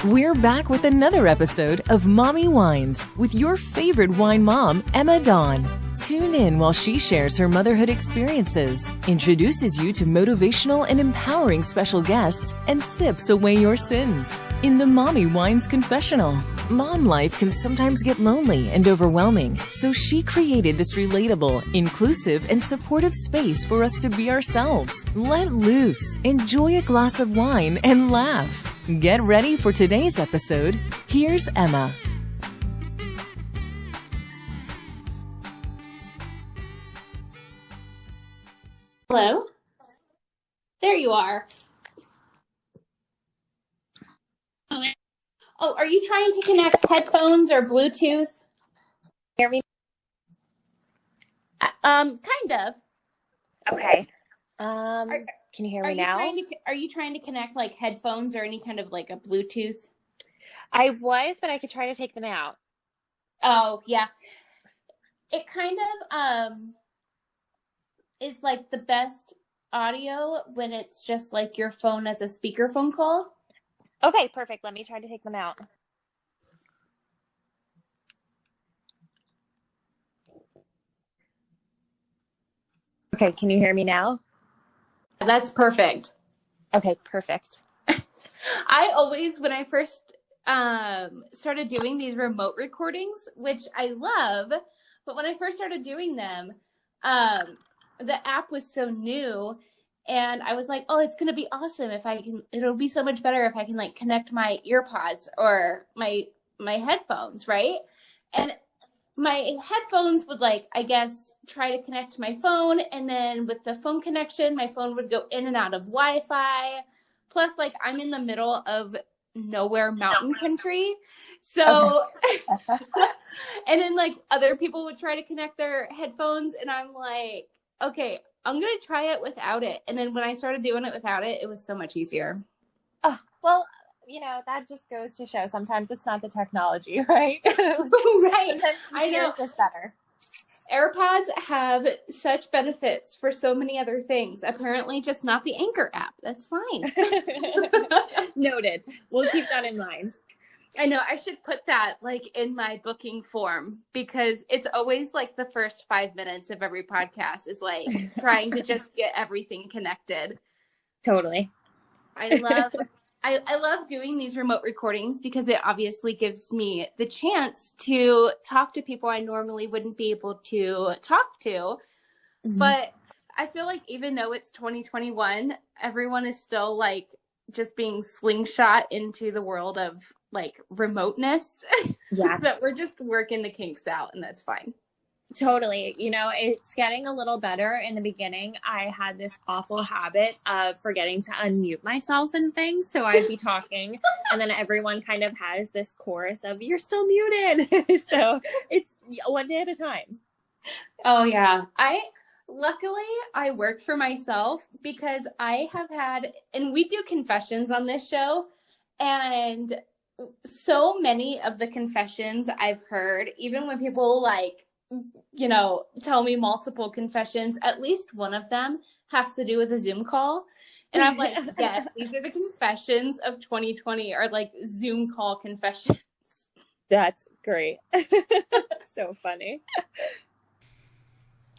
We're back with another episode of Mommy Wines with your favorite wine mom, Emma Dawn. Tune in while she shares her motherhood experiences, introduces you to motivational and empowering special guests, and sips away your sins. In the Mommy Wines Confessional, mom life can sometimes get lonely and overwhelming, so she created this relatable, inclusive, and supportive space for us to be ourselves. Let loose, enjoy a glass of wine, and laugh. Get ready for today's episode. Here's Emma. Hello? There you are. Oh, are you trying to connect headphones or Bluetooth? Hear me? Kind of. Okay. Can you hear me now? Are you trying to connect like headphones or any kind of like a Bluetooth? I was, but I could try to take them out. Oh, yeah. It kind of is like the best audio when it's just like your phone as a speakerphone call. Okay, perfect. Let me try to take them out. Okay, can you hear me now? That's perfect. Okay, perfect. I always, when I first started doing these remote recordings, which I love, but when I first started doing them, the app was so new, and I was like, oh, it's going to be awesome if I can, it'll be so much better if I can like connect my earpods or my headphones, right? And my headphones would like, I guess, try to connect to my phone, and then with the phone connection, my phone would go in and out of Wi-Fi. Plus, like, I'm in the middle of nowhere mountain country. So, and then like other people would try to connect their headphones, and I'm like, okay, I'm going to try it without it. And then when I started doing it without it, it was so much easier. Oh, well, you know, that just goes to show sometimes it's not the technology, right? Right. I know. It's just better. AirPods have such benefits for so many other things. Apparently just not the Anchor app. That's fine. Noted. We'll keep that in mind. I know. I should put that like in my booking form, because it's always like the first 5 minutes of every podcast is like trying to just get everything connected. Totally. I love doing these remote recordings because it obviously gives me the chance to talk to people I normally wouldn't be able to talk to. Mm-hmm. But I feel like even though it's 2021, everyone is still like just being slingshot into the world of like remoteness. Yeah. That we're just working the kinks out, and that's fine. Totally. You know, it's getting a little better. In the beginning, I had this awful habit of forgetting to unmute myself and things. So I'd be talking and then everyone kind of has this chorus of, you're still muted. So it's one day at a time. Oh, yeah. Luckily, I work for myself because I have had, and we do confessions on this show, and so many of the confessions I've heard, even when people like, you know, tell me multiple confessions, at least one of them has to do with a Zoom call. And I'm like, yes, these are the confessions of 2020, or like Zoom call confessions. That's great. So funny.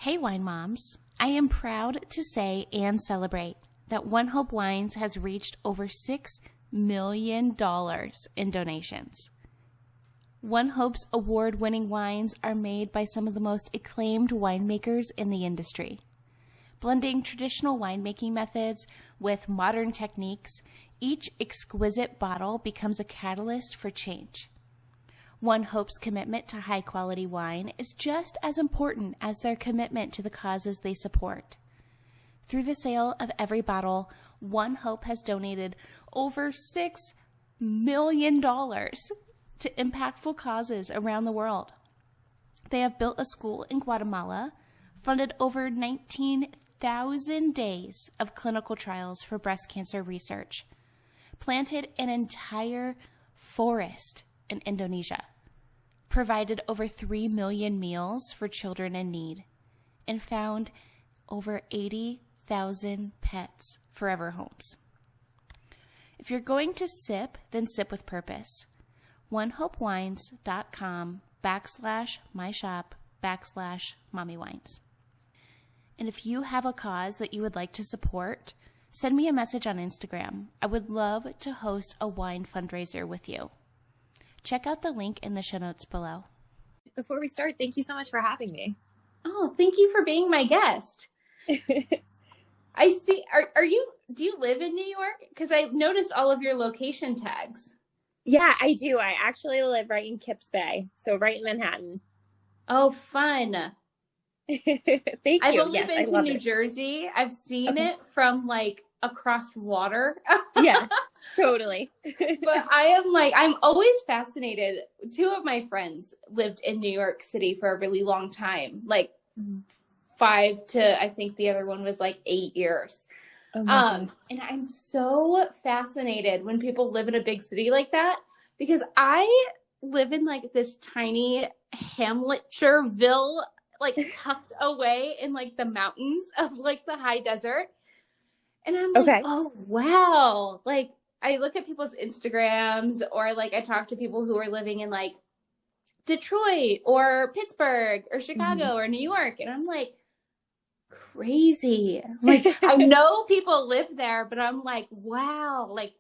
Hey, wine moms. I am proud to say and celebrate that One Hope Wines has reached over $6 million in donations. One Hope's award-winning wines are made by some of the most acclaimed winemakers in the industry. Blending traditional winemaking methods with modern techniques, each exquisite bottle becomes a catalyst for change. One Hope's commitment to high-quality wine is just as important as their commitment to the causes they support. Through the sale of every bottle, One Hope has donated over $6 million to impactful causes around the world. They have built a school in Guatemala, funded over 19,000 days of clinical trials for breast cancer research, planted an entire forest in Indonesia, provided over 3 million meals for children in need, and found over 80,000 pets forever homes. If you're going to sip, then sip with purpose. onehopewines.com/myshop/mommywines. And if you have a cause that you would like to support, send me a message on Instagram. I would love to host a wine fundraiser with you. Check out the link in the show notes below. Before we start, thank you so much for having me. Oh, thank you for being my guest. I see. Do you live in New York? Because I noticed all of your location tags. Yeah, I do. I actually live right in Kips Bay, so right in Manhattan. Oh, fun. Thank you. I've only Yes, been to New Jersey. I've seen it from like across water. Yeah, totally. But I'm always fascinated. Two of my friends lived in New York City for a really long time, like 5 to, I think the other one was like 8 years. Oh And I'm so fascinated when people live in a big city like that, because I live in like this tiny hamletshireville, like tucked away in like the mountains of like the high desert. And I'm like, oh, wow. Like I look at people's Instagrams, or like I talk to people who are living in like Detroit or Pittsburgh or Chicago or New York. And I'm like, crazy. Like I know people live there, but I'm like, wow. Like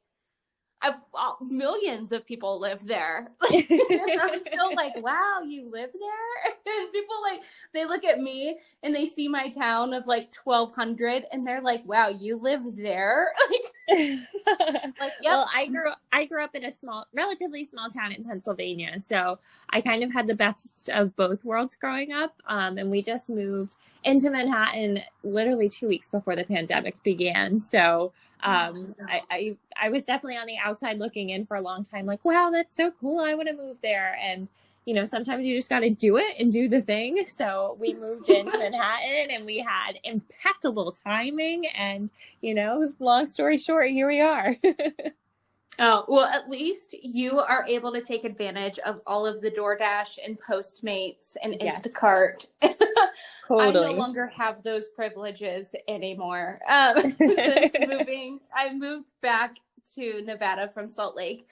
millions of people live there. I'm still like, wow, you live there? And people like, they look at me and they see my town of like 1,200 and they're like, wow, you live there? Like, yep. Well, I grew up in a relatively small town in Pennsylvania. So I kind of had the best of both worlds growing up. And we just moved into Manhattan literally 2 weeks before the pandemic began. So I was definitely on the outside looking in for a long time, like, wow, that's so cool. I want to move there. And, you know, sometimes you just got to do it and do the thing. So we moved into Manhattan and we had impeccable timing. And, you know, long story short, here we are. Oh, well, at least you are able to take advantage of all of the DoorDash and Postmates and Instacart. Totally. I no longer have those privileges anymore. Since I moved back to Nevada from Salt Lake.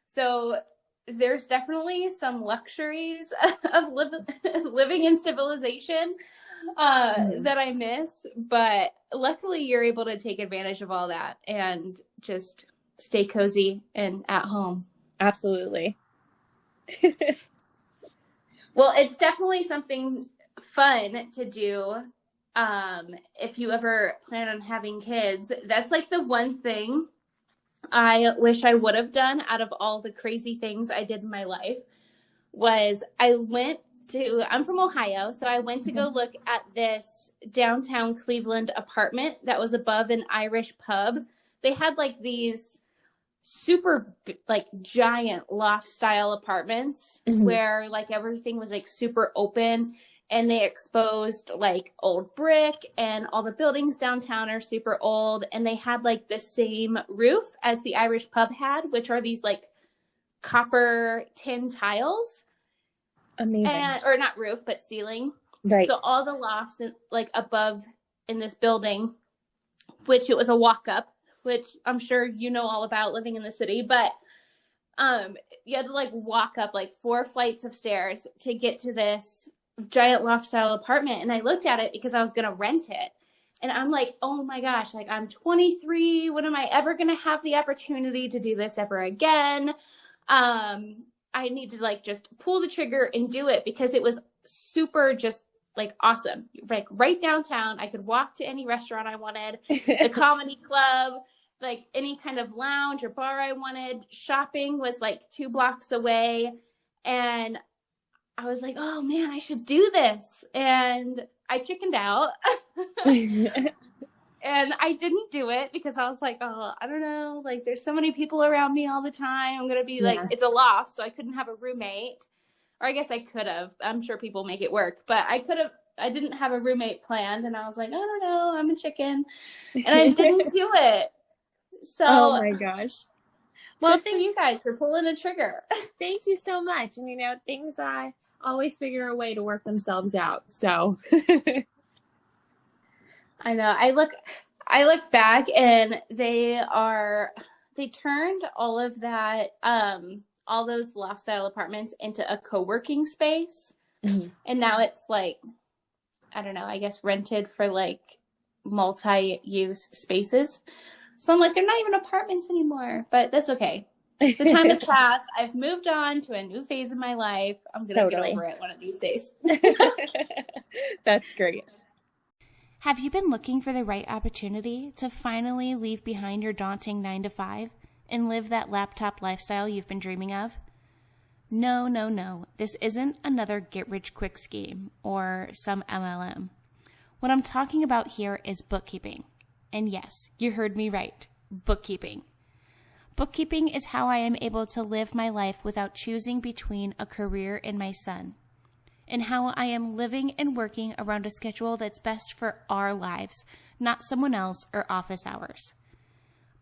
So there's definitely some luxuries of living in civilization that I miss. But luckily you're able to take advantage of all that and just stay cozy and at home. Absolutely. Well, it's definitely something fun to do. If you ever plan on having kids, that's like the one thing I wish I would have done out of all the crazy things I did in my life was I'm from Ohio. So I went to go look at this downtown Cleveland apartment that was above an Irish pub. They had like these super like giant loft style apartments where like everything was like super open, and they exposed like old brick, and all the buildings downtown are super old, and they had like the same roof as the Irish pub had, which are these like copper tin tiles. Amazing. Or not roof, but ceiling. Right. So all the lofts like above in this building, which it was a walk up, which I'm sure you know all about living in the city, but you had to like walk up like 4 flights of stairs to get to this giant loft style apartment. And I looked at it because I was going to rent it. And I'm like, oh my gosh, like I'm 23. When am I ever going to have the opportunity to do this ever again? I need to like just pull the trigger and do it, because it was super just like awesome. Like right downtown, I could walk to any restaurant I wanted, the comedy club, like any kind of lounge or bar I wanted. Shopping was like 2 blocks away. And I was like, oh man, I should do this. And I chickened out. And I didn't do it because I was like, oh, I don't know. Like there's so many people around me all the time. I'm going to be like, it's a loft, so I couldn't have a roommate. Or I guess I could have. I'm sure people make it work. But I didn't have a roommate planned. And I was like, I don't know. I'm a chicken. And I didn't do it. So, oh my gosh. Well, thank you guys for pulling the trigger. Thank you so much. And, you know, things always figure a way to work themselves out. So I know. I look back and they turned all of that, all those loft style apartments into a co-working space. Mm-hmm. And now it's like, I don't know, I guess rented for like multi-use spaces. So I'm like, they're not even apartments anymore, but that's okay. The time has passed. I've moved on to a new phase of my life. I'm going to get over it one of these days. That's great. Have you been looking for the right opportunity to finally leave behind your daunting 9-to-5 and live that laptop lifestyle you've been dreaming of? No, no, no. This isn't another get-rich-quick scheme or some MLM. What I'm talking about here is bookkeeping. And yes, you heard me right. Bookkeeping. Bookkeeping is how I am able to live my life without choosing between a career and my son, and how I am living and working around a schedule that's best for our lives, not someone else or office hours.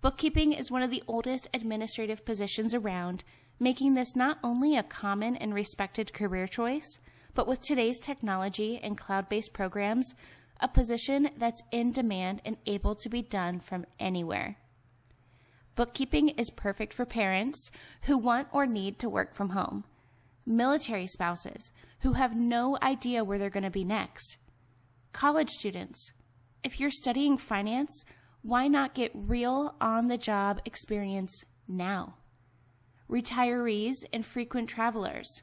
Bookkeeping is one of the oldest administrative positions around, making this not only a common and respected career choice, but with today's technology and cloud-based programs, a position that's in demand and able to be done from anywhere. Bookkeeping is perfect for parents who want or need to work from home, military spouses who have no idea where they're going to be next, college students. If you're studying finance, why not get real on-the-job experience now? Retirees and frequent travelers.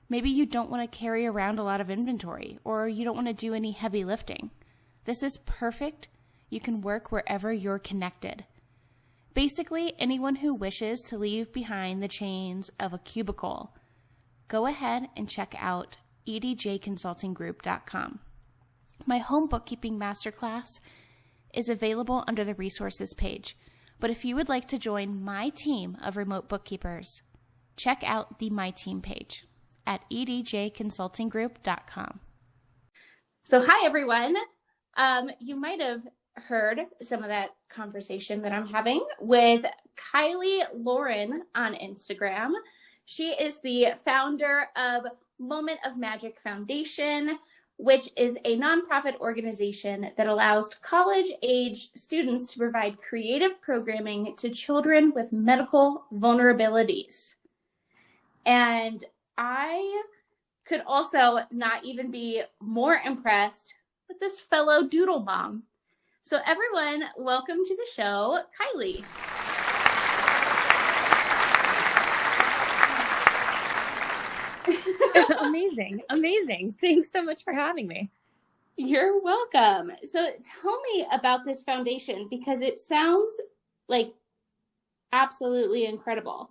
Maybe you don't want to carry around a lot of inventory, or you don't want to do any heavy lifting. This is perfect. You can work wherever you're connected. Basically, anyone who wishes to leave behind the chains of a cubicle, go ahead and check out edjconsultinggroup.com. My home bookkeeping masterclass is available under the resources page, but if you would like to join my team of remote bookkeepers, check out the My Team page at edjconsultinggroup.com. So hi, everyone. You might have heard some of that conversation that I'm having with Kylee Lauren on Instagram. She is the founder of Moment of Magic Foundation, which is a nonprofit organization that allows college-age students to provide creative programming to children with medical vulnerabilities. And I could also not even be more impressed with this fellow doodle mom. So everyone, welcome to the show, Kylee. Amazing. Amazing. Thanks so much for having me. You're welcome. So tell me about this foundation, because it sounds like absolutely incredible.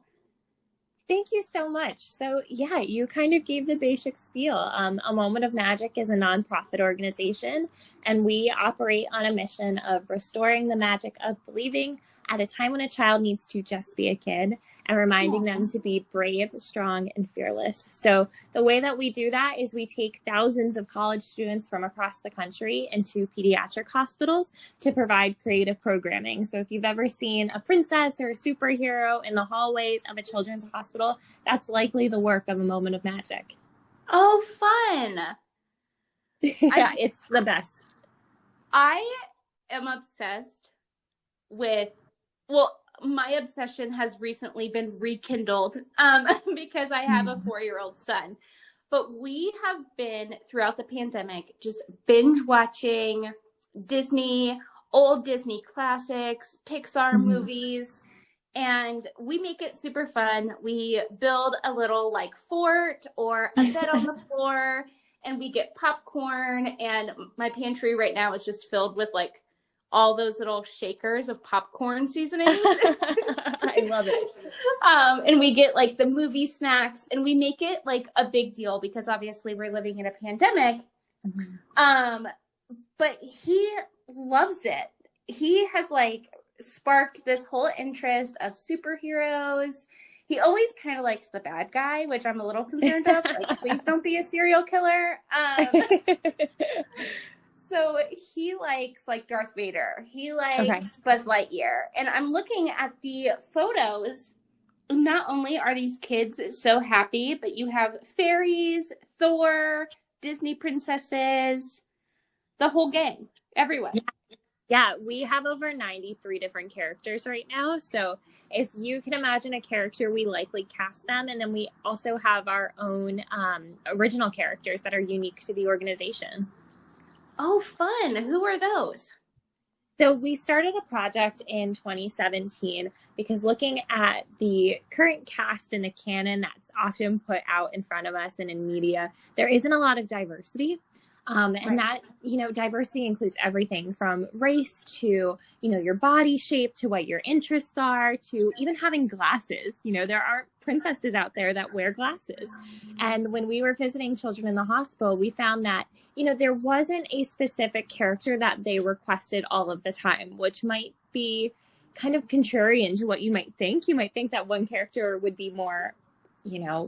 Thank you so much. So yeah, you kind of gave the basic spiel. A Moment of Magic is a nonprofit organization, and we operate on a mission of restoring the magic of believing at a time when a child needs to just be a kid, and reminding them to be brave, strong, and fearless. So the way that we do that is we take thousands of college students from across the country into pediatric hospitals to provide creative programming. So if you've ever seen a princess or a superhero in the hallways of a children's hospital, that's likely the work of A Moment of Magic. Oh, fun. Yeah, it's the best. I am obsessed with, my obsession has recently been rekindled because I have a 4-year-old son. But we have been, throughout the pandemic, just binge watching old Disney classics, Pixar movies, and we make it super fun. We build a little fort or a bed on the floor, and we get popcorn, and my pantry right now is just filled with all those little shakers of popcorn seasoning. I love it. And we get the movie snacks, and we make it a big deal because obviously we're living in a pandemic. But he loves it. He has sparked this whole interest of superheroes. He always kind of likes the bad guy, which I'm a little concerned of. Please don't be a serial killer. So he likes Darth Vader. He likes Buzz Lightyear. And I'm looking at the photos. Not only are these kids so happy, but you have fairies, Thor, Disney princesses, the whole gang, everyone. Yeah, we have over 93 different characters right now. So if you can imagine a character, we likely cast them. And then we also have our own original characters that are unique to the organization. Oh, fun. Who are those? So we started a project in 2017 because looking at the current cast and the canon that's often put out in front of us and in media, there isn't a lot of diversity. And that, diversity includes everything from race to, your body shape, to what your interests are, to even having glasses. There are princesses out there that wear glasses. And when we were visiting children in the hospital, we found that, there wasn't a specific character that they requested all of the time, which might be kind of contrarian to what you might think. You might think that one character would be more,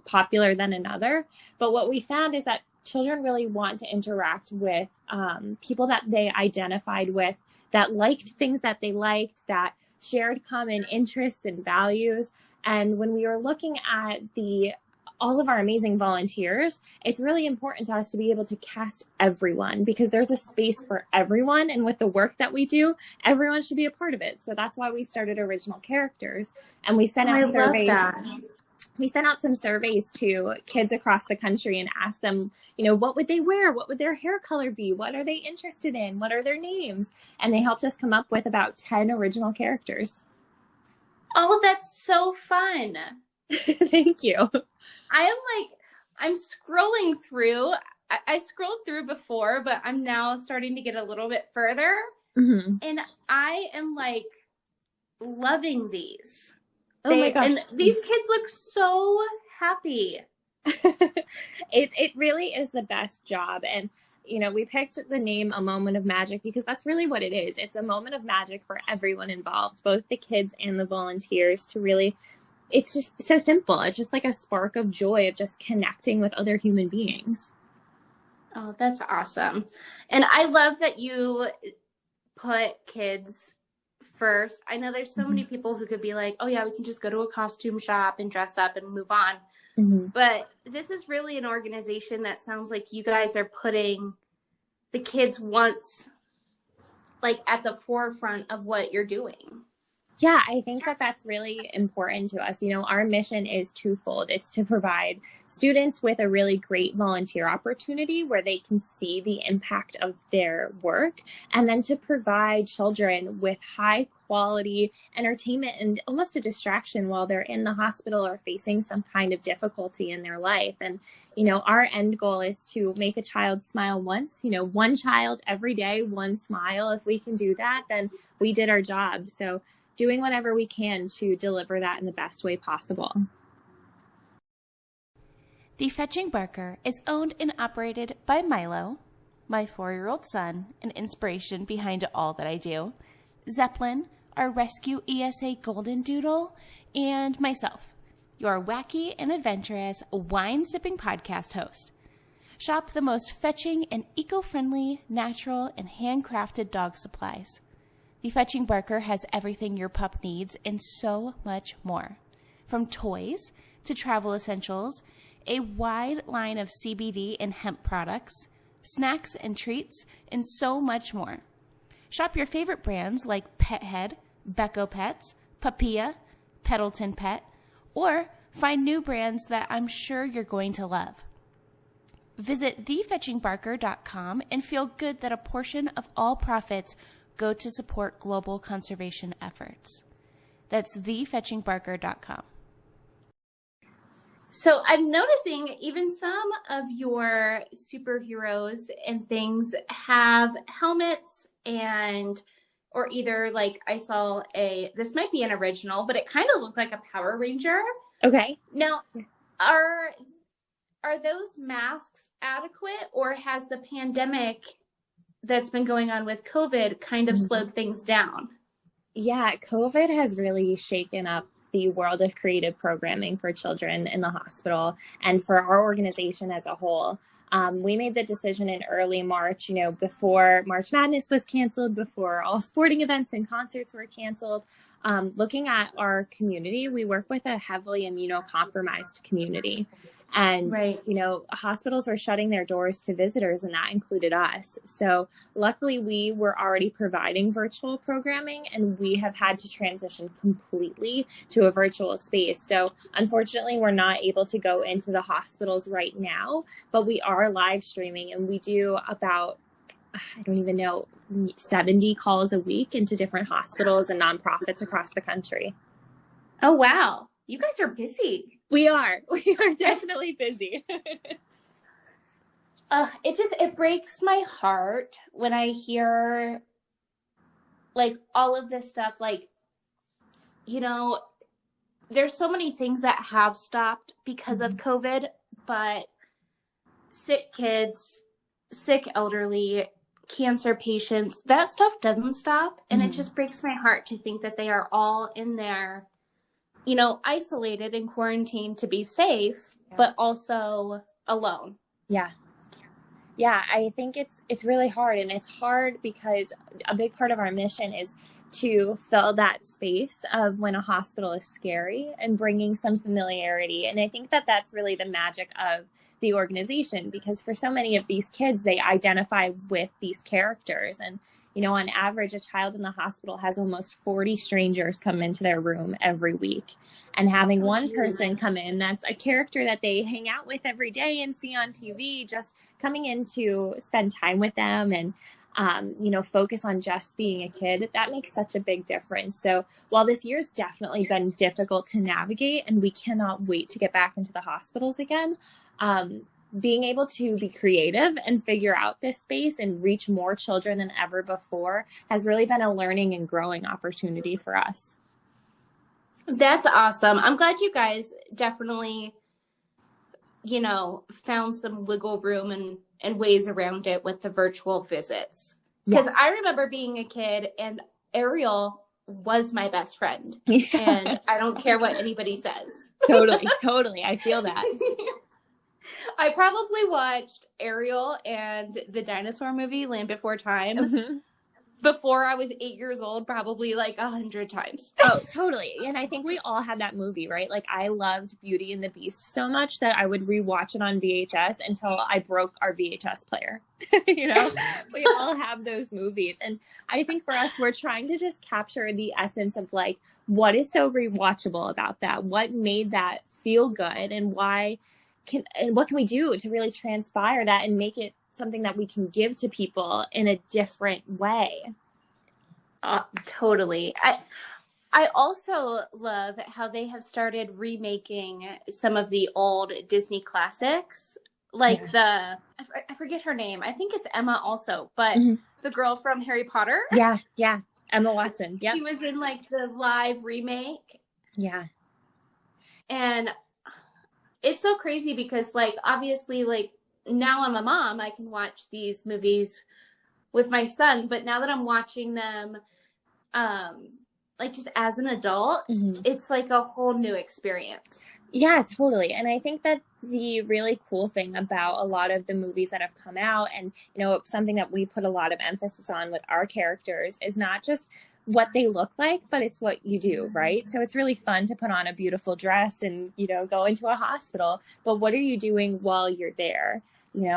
popular than another. But what we found is that children really want to interact with people that they identified with, that liked things that they liked, that shared common interests and values. And when we were looking at all of our amazing volunteers, it's really important to us to be able to cast everyone because there's a space for everyone. And with the work that we do, everyone should be a part of it. So that's why we started Original Characters. And we sent out surveys. We sent out some surveys to kids across the country and asked them, what would they wear? What would their hair color be? What are they interested in? What are their names? And they helped us come up with about 10 original characters. Oh, that's so fun. Thank you. I'm scrolling through. I scrolled through before, but I'm now starting to get a little bit further. Mm-hmm. And I am loving these. Oh my gosh. And these kids look so happy. It really is the best job. And, we picked the name A Moment of Magic because that's really what it is. It's a moment of magic for everyone involved, both the kids and the volunteers, to really, it's just so simple. It's just like a spark of joy of just connecting with other human beings. Oh, that's awesome. And I love that you put kids first. I know there's so many people who could be like, oh yeah, we can just go to a costume shop and dress up and move on. Mm-hmm. But this is really an organization that sounds like you guys are putting the kids once at the forefront of what you're doing. Yeah, I think that that's really important to us. Our mission is twofold. It's to provide students with a really great volunteer opportunity where they can see the impact of their work, and then to provide children with high quality entertainment and almost a distraction while they're in the hospital or facing some kind of difficulty in their life. And, our end goal is to make a child smile once, one child every day, one smile. If we can do that, then we did our job. So doing whatever we can to deliver that in the best way possible. The Fetching Barker is owned and operated by Milo, my 4-year-old son, an inspiration behind all that I do, Zeppelin, our rescue ESA Golden Doodle, and myself, your wacky and adventurous wine-sipping podcast host. Shop the most fetching and eco-friendly, natural, and handcrafted dog supplies. The Fetching Barker has everything your pup needs and so much more. From toys to travel essentials, a wide line of CBD and hemp products, snacks and treats, and so much more. Shop your favorite brands like Pet Head, Becco Pets, Papilla, Pendleton Pet, or find new brands that I'm sure you're going to love. Visit thefetchingbarker.com and feel good that a portion of all profits go to support global conservation efforts. That's thefetchingbarker.com. So I'm noticing even some of your superheroes and things have helmets or either I saw this might be an original, but it kind of looked like a Power Ranger. Okay. Now, are those masks adequate, or has the pandemic that's been going on with COVID kind of slowed things down? Yeah, COVID has really shaken up the world of creative programming for children in the hospital and for our organization as a whole. We made the decision in early March, before March Madness was canceled, before all sporting events and concerts were canceled. looking at our community, we work with a heavily immunocompromised community. And, hospitals are shutting their doors to visitors, and that included us. So luckily, we were already providing virtual programming, and we have had to transition completely to a virtual space. So unfortunately, we're not able to go into the hospitals right now, but we are live streaming, and we do about, 70 calls a week into different hospitals and nonprofits across the country. Oh, wow. You guys are busy. We are definitely busy. It breaks my heart when I hear like all of this stuff. Like, there's so many things that have stopped because of COVID, but sick kids, sick elderly, cancer patients, that stuff doesn't stop. And it just breaks my heart to think that they are all in there, isolated and quarantined to be safe, but also alone. Yeah. Yeah, I think it's really hard, and it's hard because a big part of our mission is to fill that space of when a hospital is scary and bringing some familiarity. And I think that that's really the magic of the organization, because for so many of these kids, they identify with these characters. And, on average, a child in the hospital has almost 40 strangers come into their room every week. And having one person come in that's a character that they hang out with every day and see on TV, just coming in to spend time with them and, focus on just being a kid, that makes such a big difference. So while this year's definitely been difficult to navigate, and we cannot wait to get back into the hospitals again, being able to be creative and figure out this space and reach more children than ever before has really been a learning and growing opportunity for us. That's awesome. I'm glad you guys definitely, found some wiggle room and ways around it with the virtual visits. Because I remember being a kid and Ariel was my best friend. And I don't care what anybody says. Totally. I feel that. I probably watched Ariel and the dinosaur movie Land Before Time before I was 8 years old, probably like 100 times. Oh, totally. And I think we all had that movie, right? Like, I loved Beauty and the Beast so much that I would rewatch it on VHS until I broke our VHS player. We all have those movies. And I think for us, we're trying to just capture the essence of like, what is so rewatchable about that? What made that feel good, and what can we do to really transpire that and make it something that we can give to people in a different way? Totally. I also love how they have started remaking some of the old Disney classics, like I forget her name. I think it's Emma also, but the girl from Harry Potter. Yeah. Emma Watson. Yeah. She was in like the live remake. Yeah. And it's so crazy because like, obviously, like, now I'm a mom, I can watch these movies with my son, but now that I'm watching them, like just as an adult, it's like a whole new experience. Yeah, totally. And I think that the really cool thing about a lot of the movies that have come out, and, something that we put a lot of emphasis on with our characters, is not just what they look like, but it's what you do, right? So it's really fun to put on a beautiful dress and, go into a hospital, but what are you doing while you're there?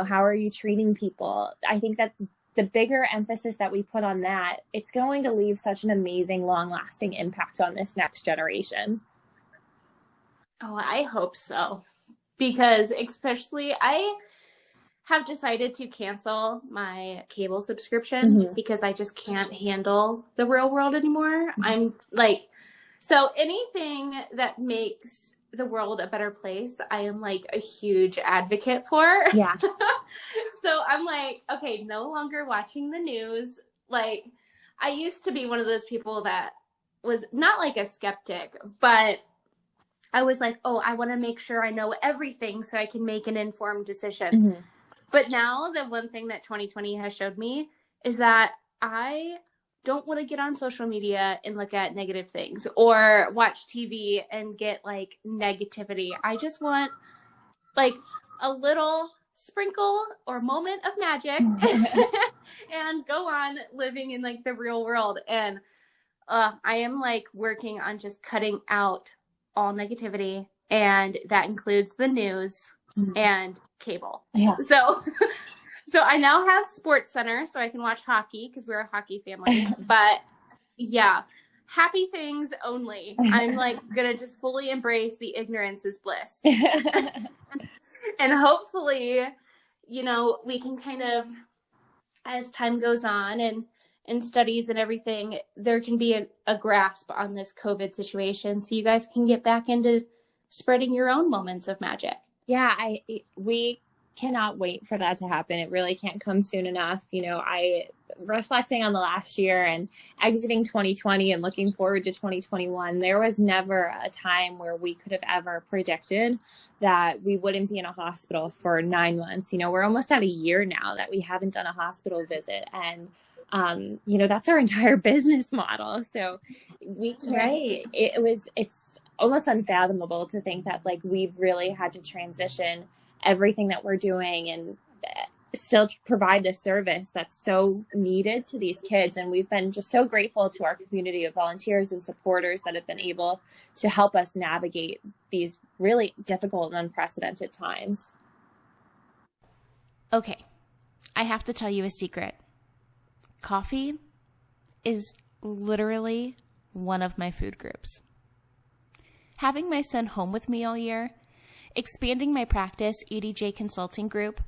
How are you treating people? I think that the bigger emphasis that we put on that, it's going to leave such an amazing, long-lasting impact on this next generation. Oh, I hope so. Because especially I have decided to cancel my cable subscription because I just can't handle the real world anymore. I'm like, so anything that makes the world a better place, I am like a huge advocate for. Yeah. So I'm like, okay, no longer watching the news. Like, I used to be one of those people that was not like a skeptic, but I was like, oh, I want to make sure I know everything so I can make an informed decision. But now the one thing that 2020 has showed me is that I don't want to get on social media and look at negative things or watch TV and get like negativity. I just want like a little sprinkle or moment of magic and go on living in like the real world. And I am like working on just cutting out all negativity, and that includes the news and cable. Yeah. So I now have Sports Center so I can watch hockey because we're a hockey family. But yeah, happy things only. I'm like gonna just fully embrace the ignorance is bliss. And hopefully, you know, we can kind of, as time goes on and studies and everything, there can be a grasp on this COVID situation so you guys can get back into spreading your own moments of magic. Yeah, we cannot wait for that to happen. It really can't come soon enough. You know, reflecting on the last year and exiting 2020 and looking forward to 2021, there was never a time where we could have ever predicted that we wouldn't be in a hospital for 9 months. You know, we're almost at a year now that we haven't done a hospital visit. And, you know, that's our entire business model. So we can't, Right. It's almost unfathomable to think that like we've really had to transition everything that we're doing and still provide this service that's so needed to these kids. And we've been just so grateful to our community of volunteers and supporters that have been able to help us navigate these really difficult and unprecedented times. Okay, I have to tell you a secret. Coffee is literally one of my food groups. Having my son home with me all year, expanding my practice EDJ consulting group,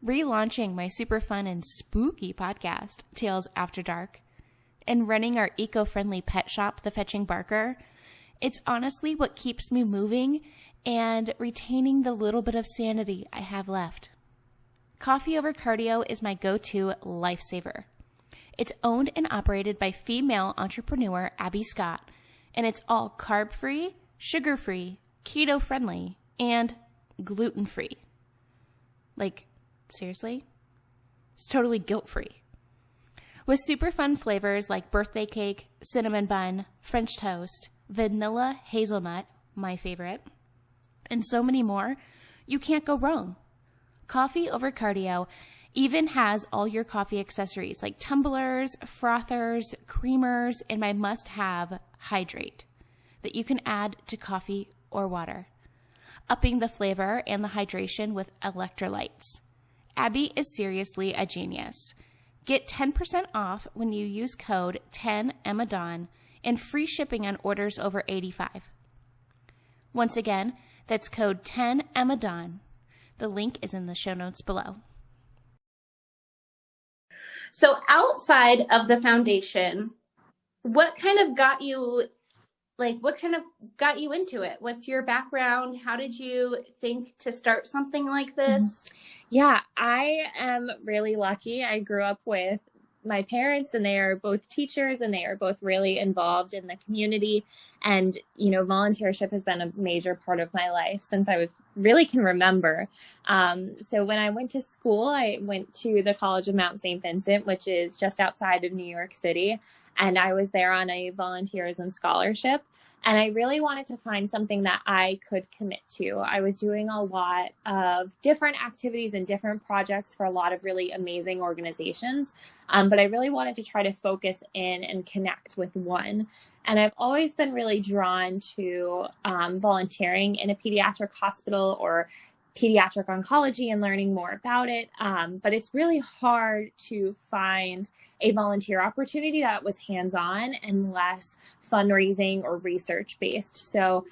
relaunching my super fun and spooky podcast, Tales After Dark, and running our eco-friendly pet shop, The Fetching Barker, it's honestly what keeps me moving and retaining the little bit of sanity I have left. Coffee over cardio is my go-to lifesaver. It's owned and operated by female entrepreneur Abby Scott, and it's all carb-free, sugar-free, keto-friendly, and gluten-free. Like, seriously? It's totally guilt-free. With super fun flavors like birthday cake, cinnamon bun, French toast, vanilla hazelnut, my favorite, and so many more, you can't go wrong. Coffee over cardio even has all your coffee accessories like tumblers, frothers, creamers, and my must-have hydrate that you can add to coffee or water, upping the flavor and the hydration with electrolytes. Abby is seriously a genius. Get 10% off when you use code 10EMMADAWN and free shipping on orders over $85. Once again, that's code 10EMMADAWN. The link is in the show notes below. So outside of the foundation, what kind of got you into it? What's your background? How did you think to start something like this? Yeah, I am really lucky. I grew up with my parents, and they are both teachers, and they are both really involved in the community. And, you know, volunteership has been a major part of my life since I really can remember. So when I went to school, I went to the College of Mount St. Vincent, which is just outside of New York City. And I was there on a volunteerism scholarship. And I really wanted to find something that I could commit to. I was doing a lot of different activities and different projects for a lot of really amazing organizations. But I really wanted to try to focus in and connect with one. And I've always been really drawn to volunteering in a pediatric hospital or pediatric oncology and learning more about it. But it's really hard to find a volunteer opportunity that was hands-on and less fundraising or research-based. So,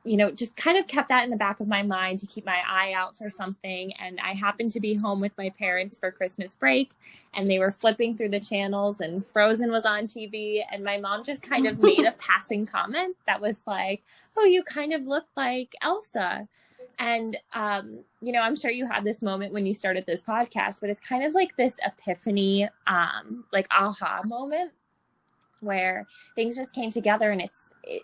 you know, just kind of kept that in the back of my mind to keep my eye out for something. And I happened to be home with my parents for Christmas break, and they were flipping through the channels and Frozen was on TV. And my mom just kind of made a passing comment that was like, "Oh, you kind of look like Elsa." And, you know, I'm sure you had this moment when you started this podcast, but it's kind of like this epiphany, like aha moment where things just came together, and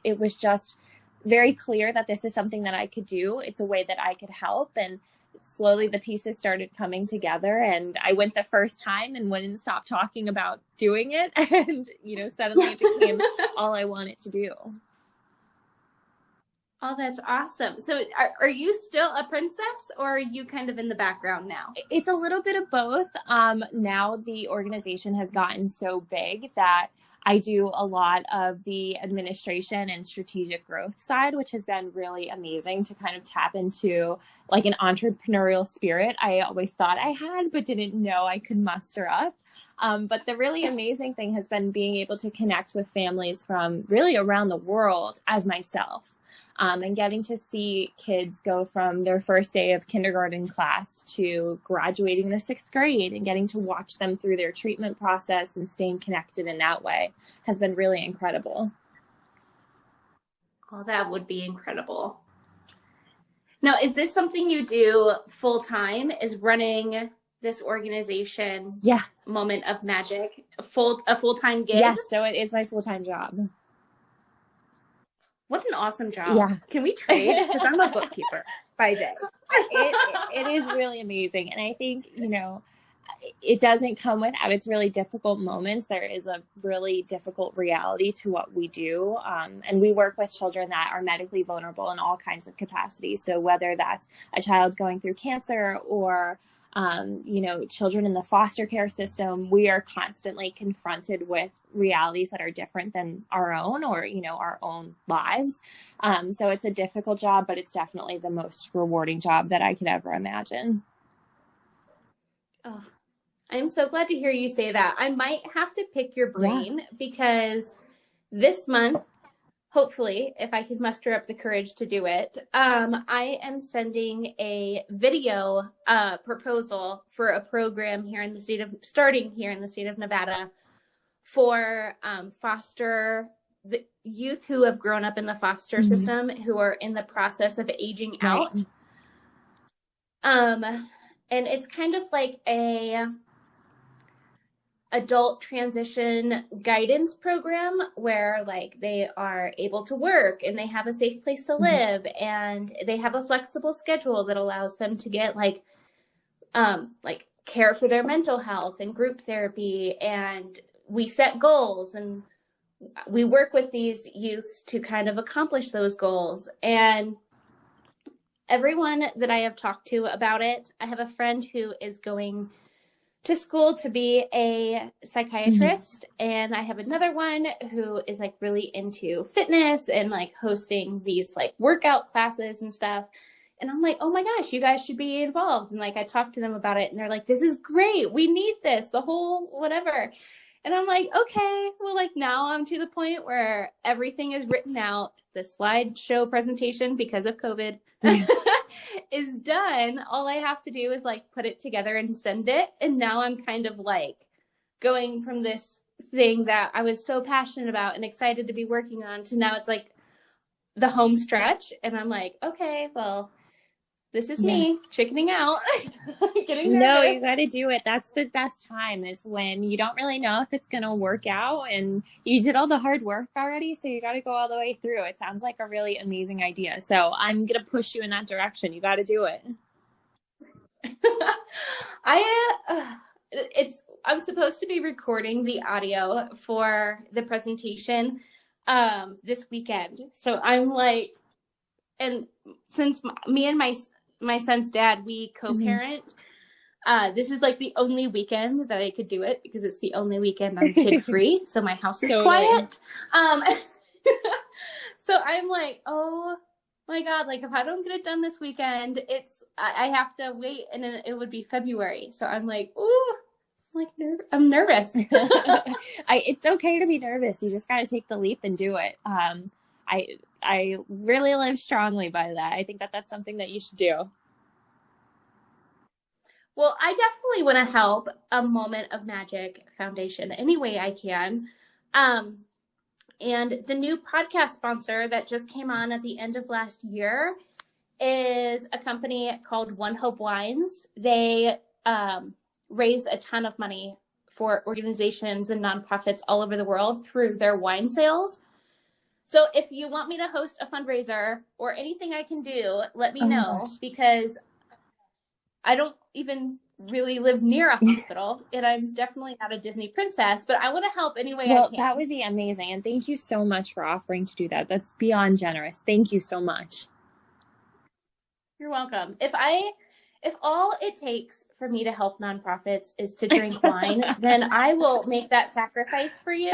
it was just very clear that this is something that I could do. It's a way that I could help. And slowly the pieces started coming together, and I went the first time and wouldn't stop talking about doing it. And, you know, suddenly it became all I wanted to do. Oh, that's awesome. So are you still a princess, or are you kind of in the background now? It's a little bit of both. Now the organization has gotten so big that I do a lot of the administration and strategic growth side, which has been really amazing to kind of tap into like an entrepreneurial spirit I always thought I had, but didn't know I could muster up. But the really amazing thing has been being able to connect with families from really around the world as myself. And getting to see kids go from their first day of kindergarten class to graduating the 6th grade and getting to watch them through their treatment process and staying connected in that way has been really incredible. Oh, that would be incredible. Now, is this something you do full time? Is running this organization, Moment of Magic, a full-time gig? Yes, so it is my full-time job. What an awesome job. Yeah. Can we trade? Because I'm a bookkeeper by day. It is really amazing. And I think, it doesn't come without its really difficult moments. There is a really difficult reality to what we do. And we work with children that are medically vulnerable in all kinds of capacities. So whether that's a child going through cancer or children in the foster care system, we are constantly confronted with realities that are different than our own or, our own lives. So it's a difficult job, but it's definitely the most rewarding job that I could ever imagine. Oh, I'm so glad to hear you say that. I might have to pick your brain because this month, hopefully, if I can muster up the courage to do it, I am sending a video proposal for a program starting here in the state of Nevada for the youth who have grown up in the foster system, who are in the process of aging out. And it's kind of like a adult transition guidance program where like they are able to work and they have a safe place to live and they have a flexible schedule that allows them to get like care for their mental health and group therapy, and we set goals and we work with these youths to kind of accomplish those goals. And everyone that I have talked to about it, I have a friend who is going to school to be a psychiatrist. And I have another one who is like really into fitness and like hosting these like workout classes and stuff. And I'm like, oh my gosh, you guys should be involved. And like, I talked to them about it and they're like, this is great. We need this, the whole whatever. And I'm like, okay, well, like now I'm to the point where everything is written out. The slideshow presentation, because of COVID, is done. All I have to do is like put it together and send it. And now I'm kind of like going from this thing that I was so passionate about and excited to be working on to now it's like the home stretch. And I'm like, okay, well, this is me chickening out, getting nervous. No, you got to do it. That's the best time is when you don't really know if it's going to work out and you did all the hard work already. So you got to go all the way through. It sounds like a really amazing idea. So I'm going to push you in that direction. You got to do it. I'm supposed to be recording the audio for the presentation this weekend. So I'm like, and since me and my son's dad, we co-parent, this is like the only weekend that I could do it because it's the only weekend I'm kid free. So my house is quiet. So I'm like, oh my God, like if I don't get it done this weekend, I have to wait and then it would be February. So I'm like, ooh, I'm nervous. It's okay to be nervous. You just got to take the leap and do it. I really live strongly by that. I think that that's something that you should do. Well, I definitely want to help a Moment of Magic Foundation any way I can. And the new podcast sponsor that just came on at the end of last year is a company called One Hope Wines. They raise a ton of money for organizations and nonprofits all over the world through their wine sales. So if you want me to host a fundraiser or anything I can do, let me know because I don't even really live near a hospital and I'm definitely not a Disney princess, but I want to help any way I can. Well, that would be amazing. And thank you so much for offering to do that. That's beyond generous. Thank you so much. You're welcome. If I if all it takes for me to help nonprofits is to drink wine, then I will make that sacrifice for you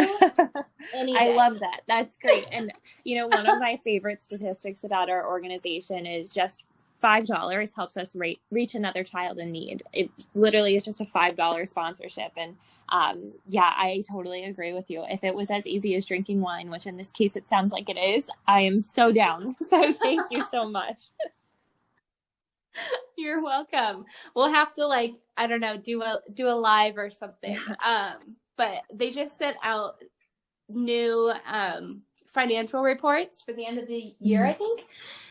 any day. I love that. That's great. And, one of my favorite statistics about our organization is just $5 helps us reach another child in need. It literally is just a $5 sponsorship. And I totally agree with you. If it was as easy as drinking wine, which in this case it sounds like it is, I am so down. So thank you so much. You're welcome. We'll have to do a live or something. But they just sent out new financial reports for the end of the year, I think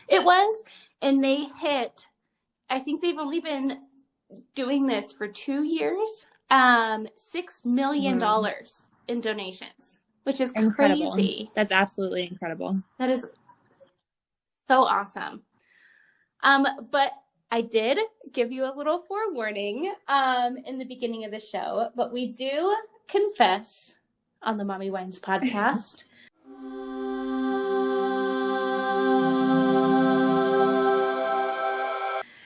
it was. And they hit, I think they've only been doing this for 2 years, $6 million in donations, which is incredible. Crazy. That's absolutely incredible. That is so awesome. But I did give you a little forewarning in the beginning of the show, but we do confess on the Mommy Wines podcast.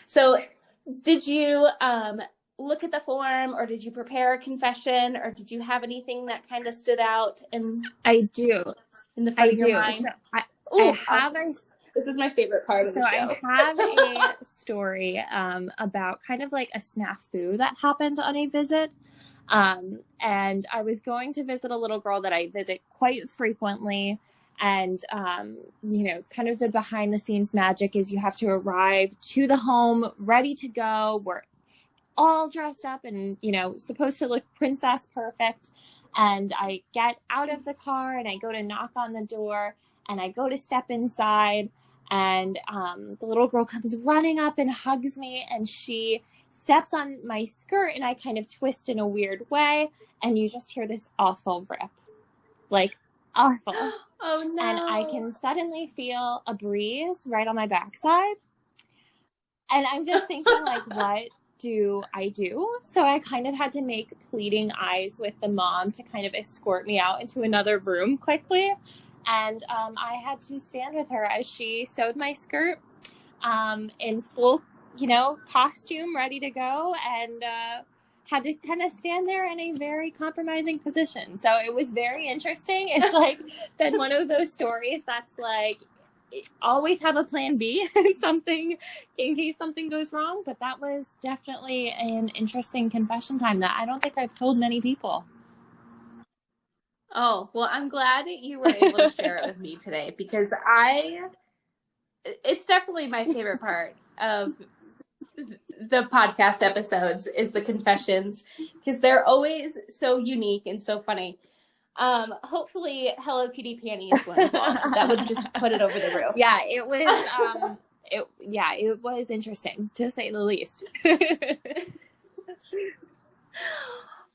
So did you look at the form, or did you prepare a confession, or did you have anything that kind of stood out? I do. In the front of your mind? So this is my favorite part of the show. I have a story about kind of like a snafu that happened on a visit. And I was going to visit a little girl that I visit quite frequently. And, kind of the behind the scenes magic is you have to arrive to the home ready to go. We're all dressed up and, supposed to look princess perfect. And I get out of the car and I go to knock on the door and I go to step inside, and the little girl comes running up and hugs me, and she steps on my skirt and I kind of twist in a weird way. And you just hear this awful rip, like awful. Oh no. And I can suddenly feel a breeze right on my backside. And I'm just thinking, like, what do I do? So I kind of had to make pleading eyes with the mom to kind of escort me out into another room quickly. And I had to stand with her as she sewed my skirt in full, costume, ready to go, and had to kind of stand there in a very compromising position. So it was very interesting. It's like been one of those stories that's like, always have a plan B in case something goes wrong. But that was definitely an interesting confession time that I don't think I've told many people. Oh, well, I'm glad that you were able to share it with me today, because it's definitely my favorite part of the podcast episodes is the confessions, because they're always so unique and so funny. Hopefully Hello Kitty Panties went along. That would just put it over the roof. Yeah, it was it was interesting, to say the least.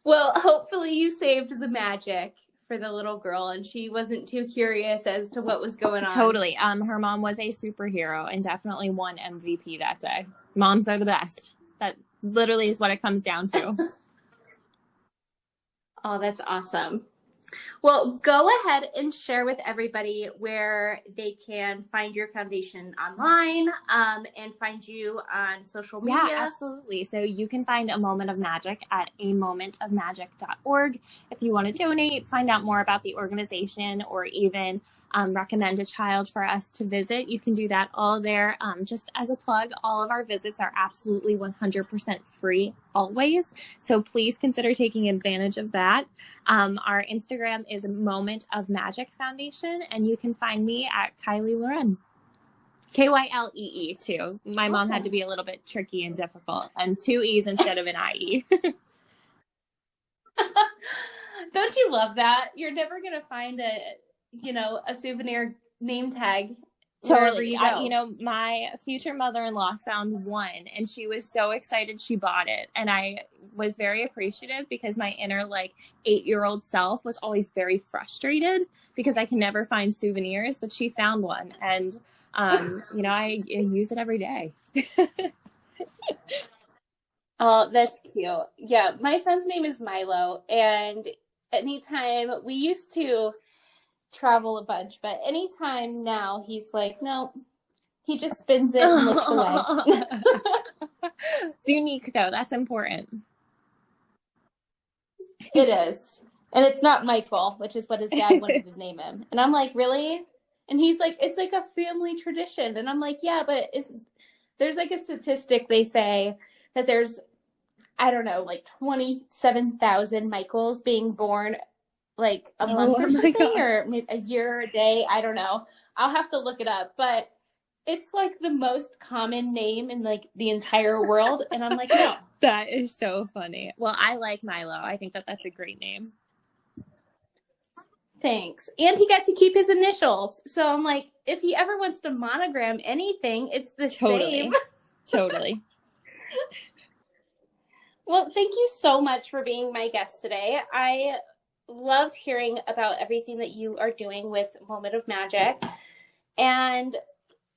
Well, hopefully you saved the magic for the little girl and she wasn't too curious as to what was going on. Totally. Her mom was a superhero and definitely won MVP that day. Moms are the best. That literally is what it comes down to. Oh, that's awesome. Well, go ahead and share with everybody where they can find your foundation online and find you on social media. Yeah, absolutely. So you can find A Moment of Magic at amomentofmagic.org. If you want to donate, find out more about the organization, or even recommend a child for us to visit, you can do that all there. Just as a plug, all of our visits are absolutely 100% free always. So please consider taking advantage of that. Our Instagram is Moment of Magic Foundation, and you can find me at Kylee Loren. Kylee too. My mom had to be a little bit tricky and difficult, and 2 E's instead of an IE. Don't you love that? You're never going to find a souvenir name tag. Totally. You go. My future mother-in-law found one and she was so excited she bought it. And I was very appreciative because my inner 8-year-old self was always very frustrated because I can never find souvenirs, but she found one. And, I use it every day. Oh, that's cute. Yeah. My son's name is Milo. And anytime we used to travel a bunch, but anytime now he's like, no, He just spins it and looks away. It's unique, though. That's important. It is. And it's not Michael, which is what his dad wanted to name him. And I'm like, really? And he's like, it's like a family tradition. And I'm like, yeah, but there's like a statistic they say that there's, I don't know, like 27,000 Michaels being born like a month or something, or maybe a year or a day. I don't know. I'll have to look it up. But it's like the most common name in like the entire world. And I'm like, no. That is so funny. Well, I like Milo. I think that that's a great name. Thanks. And he got to keep his initials. So I'm like, if he ever wants to monogram anything, it's the same. Totally. Well, thank you so much for being my guest today. I loved hearing about everything that you are doing with Moment of Magic. And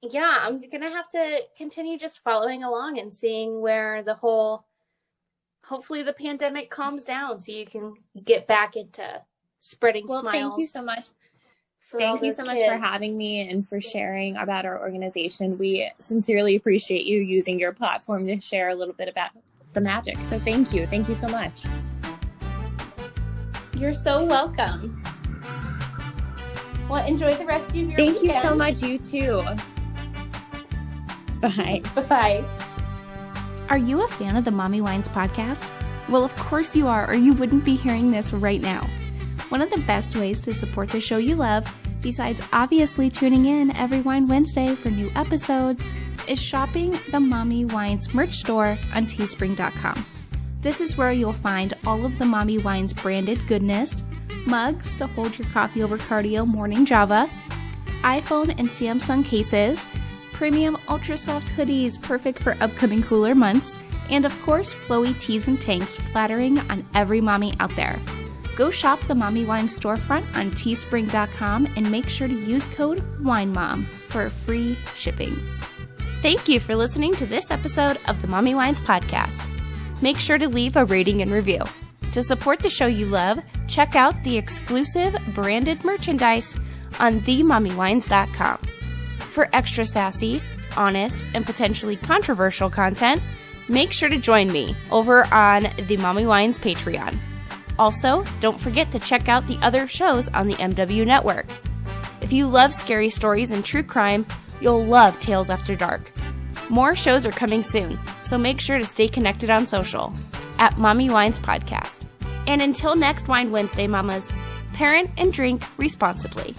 yeah, I'm going to have to continue just following along and seeing where hopefully the pandemic calms down so you can get back into spreading smiles. Well, thank you so much. Thank you so much for having me and for sharing about our organization. We sincerely appreciate you using your platform to share a little bit about the magic. So thank you. Thank you so much. You're so welcome. Well, enjoy the rest of your weekend. Thank you so much. You too. Bye. Bye-bye. Are you a fan of the Mommy Wines podcast? Well, of course you are, or you wouldn't be hearing this right now. One of the best ways to support the show you love, besides obviously tuning in every Wine Wednesday for new episodes, is shopping the Mommy Wines merch store on teespring.com. This is where you'll find all of the Mommy Wines branded goodness, mugs to hold your coffee over cardio morning Java, iPhone and Samsung cases, premium ultra soft hoodies perfect for upcoming cooler months, and of course flowy tees and tanks flattering on every mommy out there. Go shop the Mommy Wines storefront on teespring.com and make sure to use code WINEMOM for free shipping. Thank you for listening to this episode of the Mommy Wines podcast. Make sure to leave a rating and review. To support the show you love, check out the exclusive branded merchandise on themommywines.com. For extra sassy, honest, and potentially controversial content, make sure to join me over on the Mommy Wines Patreon. Also, don't forget to check out the other shows on the MW Network. If you love scary stories and true crime, you'll love Tales After Dark. More shows are coming soon, so make sure to stay connected on social at Mommy Wines Podcast. And until next Wine Wednesday, mamas, parent and drink responsibly.